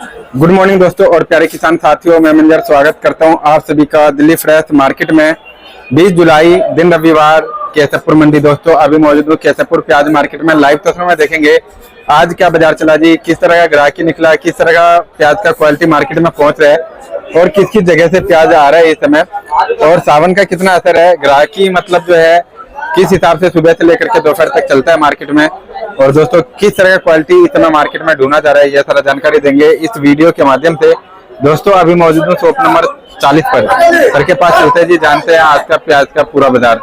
Good morning दोस्तों और प्यारे किसान साथियों, मैं मंजर स्वागत करता हूं आप सभी का दिल्ली फ्रेश मार्केट में। 20 जुलाई दिन रविवार केसरपुर मंडी। दोस्तों अभी मौजूद हूं केसरपुर प्याज मार्केट में। लाइव तस्वीर में देखेंगे आज क्या बाजार चला जी, किस तरह का ग्राहकी निकला, किस तरह का प्याज का क्वालिटी मार्केट में पहुंच रहा है और किस किस जगह से प्याज आ रहा है इस समय, और सावन का कितना असर है, ग्राहकी मतलब जो है किस हिसाब से सुबह से लेकर के दोपहर तक चलता है मार्केट में, और दोस्तों किस तरह का क्वालिटी इस समय मार्केट में ढूंढा जा रहा है, यह सारा जानकारी देंगे इस वीडियो के माध्यम से। दोस्तों अभी मौजूद हूँ शॉप नंबर 40 पर। सर के पास चलते हैं जी, जानते हैं आज का प्याज का पूरा बाजार।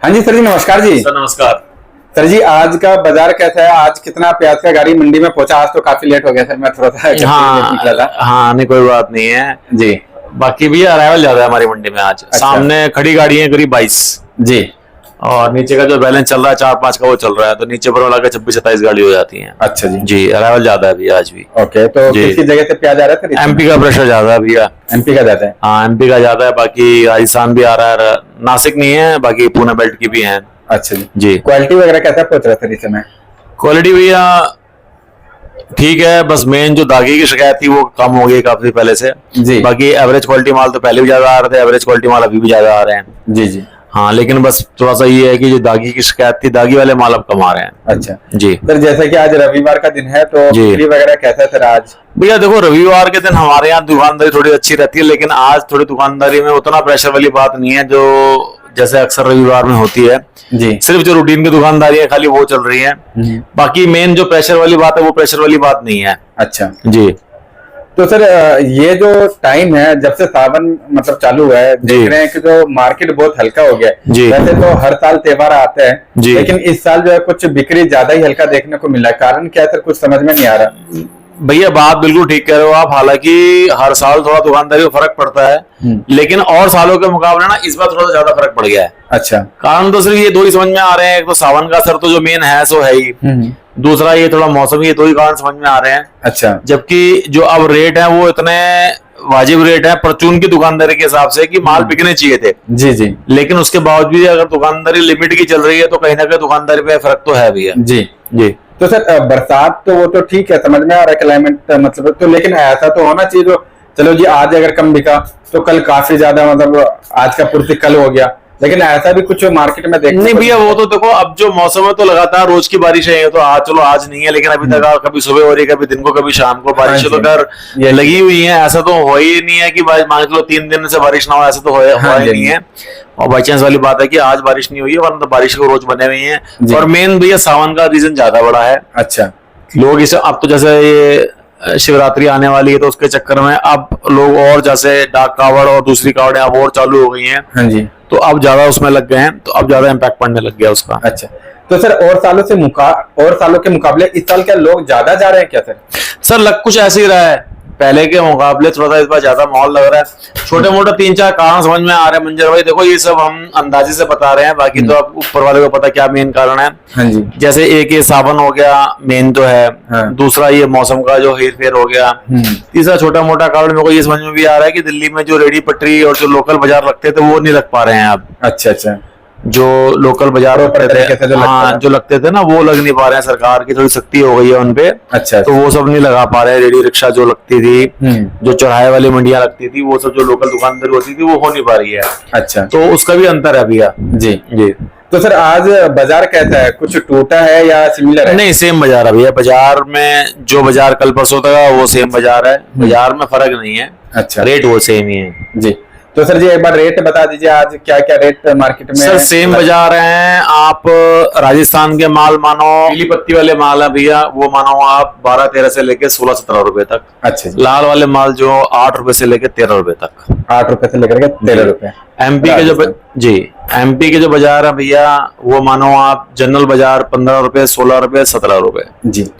हाँ जी सर जी, नमस्कार जी। सर नमस्कार। सर जी आज का बाजार कैसा है, आज कितना प्याज का गाड़ी मंडी में पहुंचा? आज तो काफी लेट हो गया सर, मैं थोड़ा सा निकला था। हाँ नहीं कोई बात नहीं है जी। बाकी भी अराइवल ज्यादा है हमारी मंडी में आज। अच्छा। सामने खड़ी गाड़ी है करीब 22 जी, और नीचे का जो बैलेंस चल रहा है 4-5 का वो चल रहा है, तो नीचे पर वाला का 26-27 गाड़ी हो जाती है। अच्छा जी। जी अराइवल ज्यादा है अभी आज भी। ओके, तो किसी जगह से प्याज आ रहा है? एमपी का प्रेशर ज्यादा है भैया। एमपी का ज्यादा है? हाँ एमपी का ज्यादा है, बाकी राजस्थान भी आ रहा है, नासिक नहीं है, बाकी पुणे बेल्ट की भी है। अच्छा जी। जी क्वालिटी वगैरह कैसा पहुंच रहा है सर इस समय? क्वालिटी भैया ठीक है, बस मेन जो दागी की शिकायत थी वो कम हो गई काफी पहले से जी। बाकी एवरेज क्वालिटी माल तो पहले भी ज्यादा आ रहे थे, एवरेज क्वालिटी माल अभी भी ज्यादा आ रहे हैं। जी जी। हाँ लेकिन बस थोड़ा सा ये है कि जो दागी की शिकायत थी, दागी वाले माल अब कम आ रहे हैं। अच्छा जी सर, जैसे कि आज रविवार का दिन है तो बिक्री वगैरह कैसा है सर आज? भैया देखो रविवार के दिन हमारे यहाँ दुकानदारी थोड़ी अच्छी रहती है, लेकिन आज थोड़ी दुकानदारी में उतना प्रेशर वाली बात नहीं है जो जैसे अक्सर रविवार में होती है। जी। सिर्फ जो रूटीन की दुकानदारी है खाली वो चल रही है, बाकी मेन जो प्रेशर वाली बात है वो प्रेशर वाली बात नहीं है। अच्छा जी। तो सर ये जो टाइम है जब से सावन मतलब चालू हुआ है, देख रहे हैं कि जो मार्केट बहुत हल्का हो गया है। वैसे तो हर साल त्योहार आते हैं, लेकिन इस साल जो है कुछ बिक्री ज्यादा ही हल्का देखने को मिला है। कारण क्या है सर, कुछ समझ में नहीं आ रहा। भैया बात बिल्कुल ठीक कह रहे हो आप, हालांकि हर साल थोड़ा दुकानदारी में फर्क पड़ता है, लेकिन और सालों के मुकाबले ना इस बार थोड़ा ज्यादा फर्क पड़ गया है। अच्छा। कारण तो सिर्फ ये दो ही समझ में आ रहे हैं, एक तो सावन का असर तो जो मेन है सो है ही, दूसरा ये थोड़ा मौसम, ये दो ही कारण समझ में आ रहे हैं। अच्छा। जबकि जो अब रेट है वो इतने वाजिब रेट है परचून की दुकानदारी के हिसाब से कि माल बिकने चाहिए थे। जी जी। लेकिन उसके बावजूद भी अगर दुकानदारी लिमिट की चल रही है तो कहीं ना कहीं दुकानदारी पे फर्क तो है भैया। जी जी। तो सर बरसात तो वो तो ठीक है, समझ में आ रहा है क्लाइमेट मतलब, तो लेकिन ऐसा तो होना चाहिए जो चलो जी आज अगर कम बिका तो कल काफी ज्यादा, मतलब आज का पूर्ति कल हो गया, लेकिन ऐसा भी कुछ मार्केट में देखने नहीं भैया। वो तो देखो अब जो मौसम है तो लगातार रोज की बारिश है, तो आज चलो आज नहीं है, लेकिन अभी तक कभी सुबह हो रही है, कभी दिन को, कभी शाम को बारिश तो कर लगी हुई है। ऐसा तो हो ही नहीं है कि मान लो 3 दिन से बारिश ना हो, ऐसा तो हो ही नहीं है। और बाई चांस वाली बात है कि आज बारिश नहीं हुई है, वरना तो बारिश को रोज बने हुए हैं। और मेन भैया सावन का रीजन ज्यादा बड़ा है। अच्छा। लोग इसे अब तो जैसे ये शिवरात्रि आने वाली है तो उसके चक्कर में अब लोग और जैसे डाक कावड़ और दूसरी कावड़े अब और चालू हो गई हैं। हाँ जी। तो अब ज्यादा उसमें लग गए हैं, तो अब ज्यादा इम्पैक्ट पड़ने लग गया उसका। अच्छा। तो सर और सालों के मुकाबले इस साल क्या लोग ज्यादा जा रहे हैं क्या सर? सर लग कुछ ऐसे ही रहा है, पहले के मुकाबले थोड़ा सा इस बार ज्यादा माहौल लग रहा है। छोटे मोटे 3-4 कारण समझ में आ रहे हैं मंजर भाई। देखो ये सब हम अंदाजे से बता रहे हैं, बाकी तो अब ऊपर वाले को पता क्या मेन कारण है। हाँ जी। जैसे एक ये सावन हो गया मेन तो है। हाँ। दूसरा ये मौसम का जो हेर फेर हो गया। तीसरा छोटा मोटा कारण मेरे को ये समझ में भी आ रहा है कि दिल्ली में जो रेडी पटरी और जो लोकल बाजार लगते थे वो नहीं लग पा रहे हैं अब। अच्छा अच्छा। जो लोकल बाजार लगते थे, हाँ जो लगते थे ना वो लग नहीं पा रहे हैं, सरकार की थोड़ी सख्ती हो गई है उनपे। अच्छा। तो वो सब नहीं लगा पा रहे हैं। रेडी रिक्शा जो लगती थी, जो चौराहे वाली मंडियां लगती थी, वो सब जो लोकल दुकानदारी होती थी वो हो नहीं पा रही है। अच्छा। तो उसका भी अंतर है भैया। जी जी। तो सर आज बाजार कैसा है, कुछ टूटा है या सिमिलर है? नहीं सेम बाजार है भैया। बाजार में जो बाजार कल परसों था वो सेम बाजार है, बाजार में फर्क नहीं है। अच्छा। रेट वो सेम ही है। जी। तो सर जी एक बार रेट बता दीजिए आज क्या क्या रेट मार्केट में? सर सेम बाजार है। आप राजस्थान के माल मानो पीली पत्ती वाले माल है भैया, वो मानो आप 12-13 से लेके 16-17 रुपए तक। अच्छा। लाल वाले माल जो 8 रुपए से लेके 13 रुपए तक। 8 रुपए से लेकर 13 रुपए। एमपी के जो जी एमपी के जो बाजार है भैया वो मानो आप जनरल बाजार 15 रुपए, 16 रुपए, 17 रुपए। जी।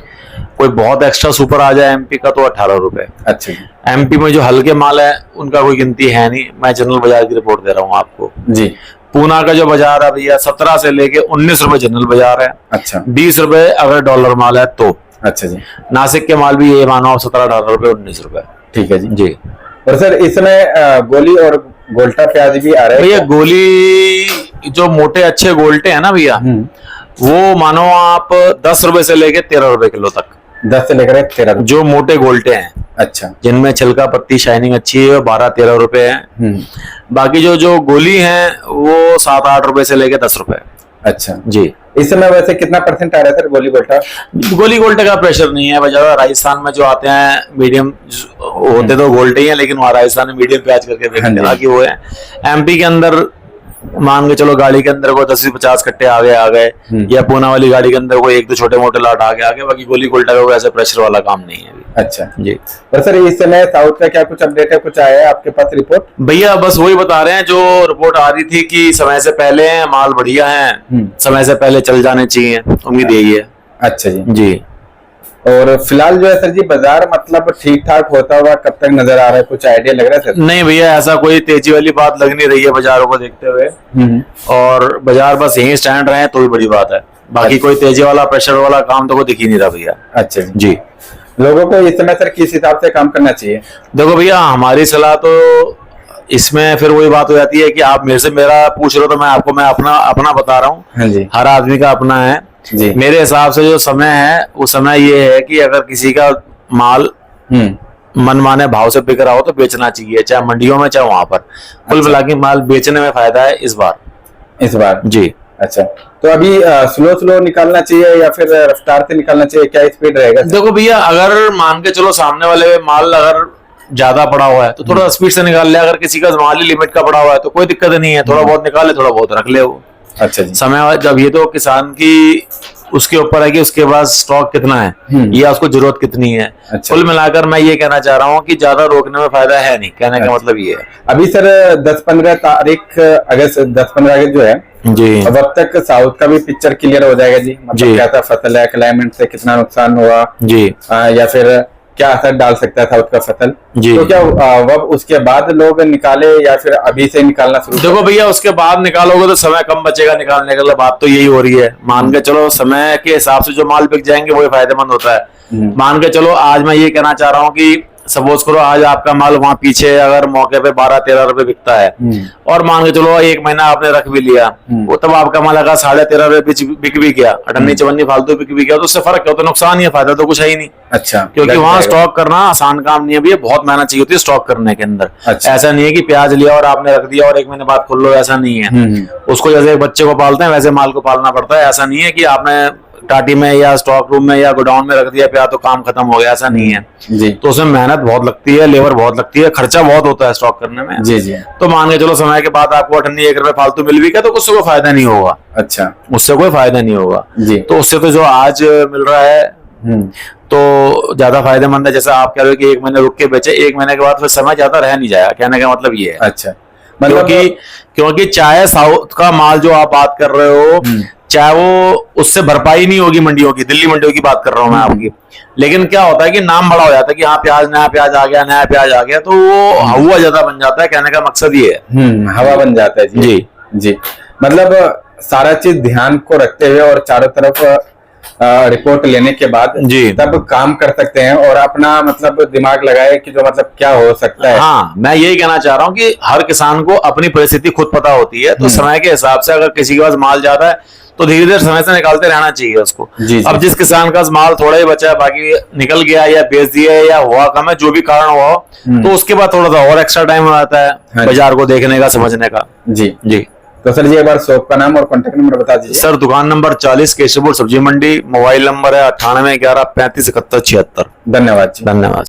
कोई बहुत एक्स्ट्रा सुपर आ जाए एमपी का तो 18 रुपए। अच्छा। एमपी में जो हल्के माल है उनका कोई गिनती है नहीं, मैं जनरल बाजार की रिपोर्ट दे रहा हूँ आपको। जी। पूना का जो बाजार है भैया 17 से लेके 19 रुपए जनरल बाजार है। अच्छा। 20 रुपए अगर डॉलर माल है तो। अच्छा जी। नासिक के माल भी ये मानो आप 17-18 रुपए, 19 रुपए। ठीक है जी। जी। और सर इस समय गोली और गोल्टा प्याज भी आ रहे हैं भैया? गोली जो मोटे अच्छे गोल्टे हैं ना भैया, वो मानो आप 10 रुपए से लेके 13 रुपए किलो तक। 10 से लेकर 13। जो मोटे गोल्टे हैं, अच्छा, जिनमें छिलका पत्ती शाइनिंग अच्छी है, 12-13 रुपए है। बाकी जो गोली है वो 7-8 रुपए से लेके 10 रुपए। अच्छा जी। इस समय वैसे कितना परसेंट आ रहा है सर गोली गोल्टा? गोली गोल्टे का प्रेशर नहीं है, ज्यादा राजस्थान में जो आते हैं मीडियम होते तो गोल्टे ही है, लेकिन वहाँ राजस्थान में मीडियम प्याज करके बेचते हैं कि वो है। एमपी के अंदर मान के चलो गाड़ी के अंदर को 10-50 कट्टे आ गए, या पूना वाली गाड़ी के अंदर को 1-2 छोटे मोटे लाट आ गए, बाकी गोली गोल्टा का ऐसा प्रेशर वाला काम नहीं है अभी। अच्छा जी। और सर इस समय साउथ का क्या कुछ अपडेट है, कुछ आया है आपके पास रिपोर्ट? भैया बस वही बता रहे हैं जो रिपोर्ट आ रही थी कि समय से पहले माल बढ़िया है, समय से पहले चल जाने चाहिए, उम्मीद यही है। अच्छा जी। जी। और फिलहाल जो है सर जी बाजार मतलब ठीक ठाक होता हुआ कब तक नजर आ रहा है, कुछ आइडिया लग रहा है सर? नहीं भैया, ऐसा कोई तेजी वाली बात लग नहीं रही है बाजारों को देखते हुए, और बाजार बस यहीं स्टैंड रहे तो भी बड़ी बात है। बाकी कोई तेजी वाला प्रेशर वाला काम तो कोई दिख ही नहीं रहा भैया। अच्छा जी। लोगों को इस समय सर किस हिसाब से काम करना चाहिए? देखो भैया, हमारी सलाह तो इसमें फिर वही बात हो जाती है कि आप मेरे से मेरा पूछ रहे हो तो मैं आपको अपना बता रहा हूँ। हाँ जी। हर आदमी का अपना है जी। मेरे हिसाब से जो समय है वो समय ये है कि अगर किसी का माल मनमाने भाव से बिक रहा हो तो बेचना चाहिए, चाहे मंडियों में चाहे वहां पर। कुल मिला के माल बेचने में फायदा है इस बार जी। अच्छा, तो अभी स्लो निकालना चाहिए या फिर रफ्तार से निकालना चाहिए, क्या स्पीड रहेगा? देखो भैया, अगर मान के चलो सामने वाले माल अगर ज्यादा पड़ा हुआ है तो थोड़ा स्पीड से निकाल ले, अगर किसी का माल ही लिमिट का पड़ा हुआ है तो कोई दिक्कत नहीं है, थोड़ा बहुत निकाल ले, थोड़ा बहुत रख ले वो। अच्छा जी। समय जब ये तो किसान की उसके ऊपर है कि उसके पास स्टॉक कितना है या उसको जरूरत कितनी है। अच्छा। कुल मिलाकर मैं ये कहना चाह रहा हूँ कि ज्यादा रोकने में फायदा है नहीं, कहने का मतलब ये है। अभी सर 10-15 तारीख अगस्त 10-15 अगस्त जो है जी, अब तक साउथ का भी पिक्चर क्लियर हो जाएगा जी, मतलब क्या था फसल है, क्लाइमेट से कितना नुकसान हुआ जी, या फिर क्या असर डाल सकता है साउथ का फसल जी। तो क्या वह उसके बाद लोग निकाले या फिर अभी से निकालना शुरू? देखो भैया, उसके बाद निकालोगे तो समय कम बचेगा निकालने के लिए, बात तो यही हो रही है। मान के चलो समय के हिसाब से जो माल बिक जाएंगे वही फायदेमंद होता है। मान के चलो आज मैं ये कहना चाह रहा हूँ कि सपोज करो आज आपका माल वहां पीछे अगर मौके पे 12-13 रुपए बिकता है, और मान के चलो 1 महीना आपने रख भी लिया, वो तब आपका माल अगर 13.5 रुपए बिक भी गया, 58-54 फालतू बिक भी गया, तो उससे फर्क क्या होता है? नुकसान ही है, फायदा तो कुछ है ही नहीं। अच्छा, क्योंकि वहां स्टॉक करना आसान काम नहीं है भैया, बहुत मेहनत चाहिए होती है स्टॉक करने के अंदर। अच्छा। ऐसा नहीं है कि प्याज लिया और आपने रख दिया और 1 महीने बाद खोल लो, ऐसा नहीं है। उसको जैसे बच्चे को पालते हैं वैसे माल को पालना पड़ता है। ऐसा नहीं है कि आपने टाटी में या स्टॉक रूम में या गोडाउन में रख दिया प्याज तो काम खत्म हो गया, ऐसा नहीं है जी। तो उसमें मेहनत बहुत लगती है, लेबर बहुत लगती है, खर्चा बहुत होता है स्टॉक करने में जी जी। तो मान के चलो समय के बाद आपको 1 रुपए फालतू मिल भी गया तो उससे कोई फायदा नहीं होगा। अच्छा, उससे कोई फायदा नहीं होगा जी। तो उससे तो जो आज मिल रहा है तो ज्यादा फायदेमंद है। जैसा आप कह रहे हो कि 1 महीने रुक के बेचे, 1 महीने के बाद फिर समय ज्यादा रह नहीं जाएगा, कहने का मतलब ये है। अच्छा, मतलब क्योंकि चाहे साउथ का माल जो आप बात कर रहे हो, चाहे वो उससे भरपाई नहीं होगी मंडियों की, दिल्ली मंडियों की बात कर रहा हूं मैं आपकी, लेकिन क्या होता है कि नाम बड़ा हो जाता है कि हाँ प्याज, नया प्याज आ गया, नया प्याज आ गया, तो वो हवा ज्यादा बन जाता है। कहने का मकसद ये है, हवा बन जाता है जी जी। मतलब सारा चीज ध्यान को रखते हुए और चारों तरफ रिपोर्ट लेने के बाद जी तब काम कर सकते हैं और अपना मतलब दिमाग लगाए कि जो मतलब क्या हो सकता है। हाँ, मैं यही कहना चाह रहा हूँ कि हर किसान को अपनी परिस्थिति खुद पता होती है, तो समय के हिसाब से अगर किसी के पास माल ज्यादा है तो धीरे धीरे समय से निकालते रहना चाहिए उसको जी। अब जिस किसान का माल थोड़ा ही बचा है, बाकी निकल गया या बेच दिया या हुआ कम है, जो भी कारण हुआ तो उसके बाद थोड़ा सा और एक्स्ट्रा टाइम हो जाता है बाजार को देखने का, समझने का जी जी। तो सर जी एक बार शॉप का नाम और कॉन्टेक्ट नंबर बता दीजिए। सर दुकान नंबर 40 केशवपुर सब्जी मंडी, मोबाइल नंबर है 98 11 35 71 76। धन्यवाद।